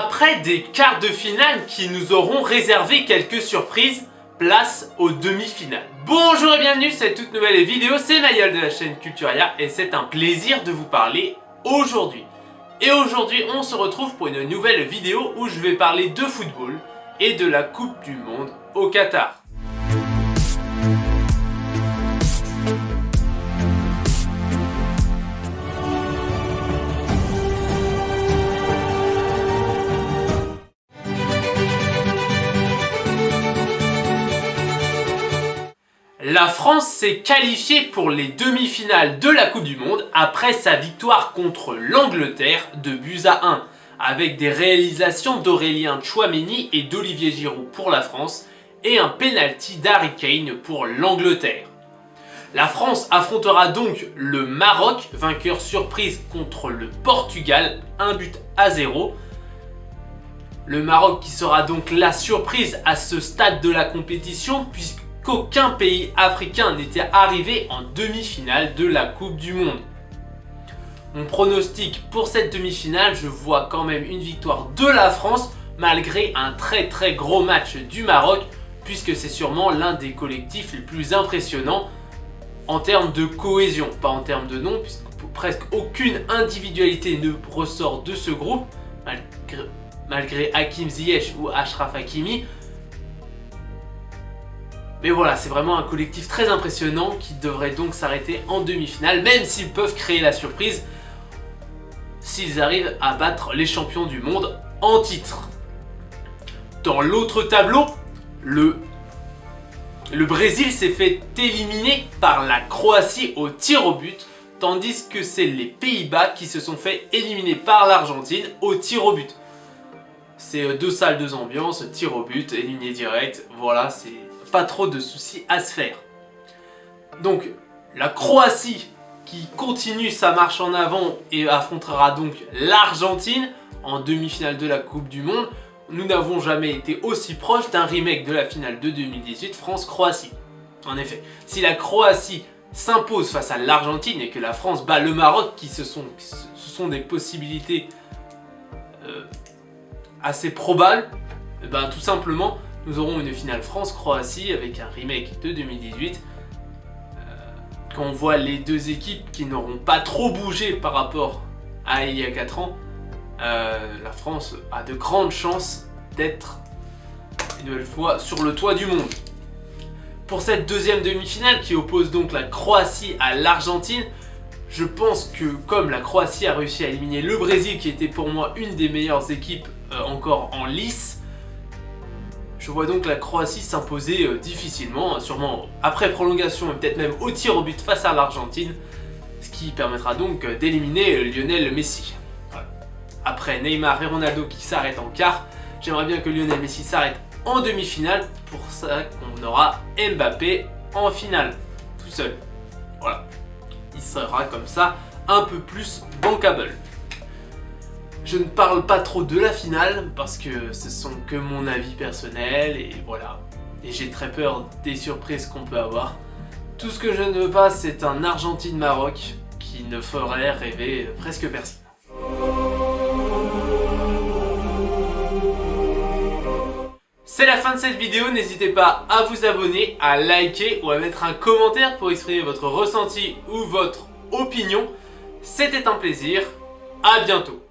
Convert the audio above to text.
Après des quarts de finale qui nous auront réservé quelques surprises, place aux demi-finales. Bonjour et bienvenue, cette toute nouvelle vidéo, c'est Mayol de la chaîne Culturia et c'est un plaisir de vous parler aujourd'hui. Et aujourd'hui on se retrouve pour une nouvelle vidéo où je vais parler de football et de la Coupe du Monde au Qatar. La France s'est qualifiée pour les demi-finales de la Coupe du Monde après sa victoire contre l'Angleterre de buts à 1, avec des réalisations d'Aurélien Tchouaméni et d'Olivier Giroud pour la France et un penalty d'Harry Kane pour l'Angleterre. La France affrontera donc le Maroc, vainqueur surprise contre le Portugal, 1-0. Le Maroc qui sera donc la surprise à ce stade de la compétition puisqu'aucun pays africain n'était arrivé en demi-finale de la Coupe du Monde. Mon pronostic pour cette demi-finale, je vois quand même une victoire de la France malgré un très gros match du Maroc puisque c'est sûrement l'un des collectifs les plus impressionnants en termes de cohésion, pas en termes de nom puisque presque aucune individualité ne ressort de ce groupe malgré Hakim Ziyech ou Achraf Hakimi. Mais voilà, c'est vraiment un collectif très impressionnant qui devrait donc s'arrêter en demi-finale, même s'ils peuvent créer la surprise s'ils arrivent à battre les champions du monde en titre. Dans l'autre tableau, le Brésil s'est fait éliminer par la Croatie au tir au but, tandis que c'est les Pays-Bas qui se sont fait éliminer par l'Argentine au tir au but. C'est deux salles, deux ambiances, tir au but, éliminé direct, voilà, c'est pas trop de soucis à se faire. Donc la Croatie qui continue sa marche en avant et affrontera donc l'Argentine en demi-finale de la Coupe du Monde. Nous n'avons jamais été aussi proches d'un remake de la finale de 2018 France-Croatie. En effet, si la Croatie s'impose face à l'Argentine et que la France bat le Maroc, ce sont des possibilités assez probables, tout simplement nous aurons une finale France-Croatie avec un remake de 2018. Quand on voit les deux équipes qui n'auront pas trop bougé par rapport à il y a 4 ans, la France a de grandes chances d'être une nouvelle fois sur le toit du monde. Pour cette deuxième demi-finale qui oppose donc la Croatie à l'Argentine, je pense que comme la Croatie a réussi à éliminer le Brésil qui était pour moi une des meilleures équipes encore en lice, je vois donc la Croatie s'imposer difficilement, sûrement après prolongation et peut-être même au tir au but face à l'Argentine, ce qui permettra donc d'éliminer Lionel Messi. Voilà. Après Neymar et Ronaldo qui s'arrêtent en quart, j'aimerais bien que Lionel Messi s'arrête en demi-finale, pour ça qu'on aura Mbappé en finale, tout seul. Voilà, il sera comme ça un peu plus bankable. Je ne parle pas trop de la finale parce que ce sont que mon avis personnel et voilà. Et j'ai très peur des surprises qu'on peut avoir. Tout ce que je ne veux pas, c'est un Argentine-Maroc qui ne ferait rêver presque personne. C'est la fin de cette vidéo, n'hésitez pas à vous abonner, à liker ou à mettre un commentaire pour exprimer votre ressenti ou votre opinion. C'était un plaisir, à bientôt.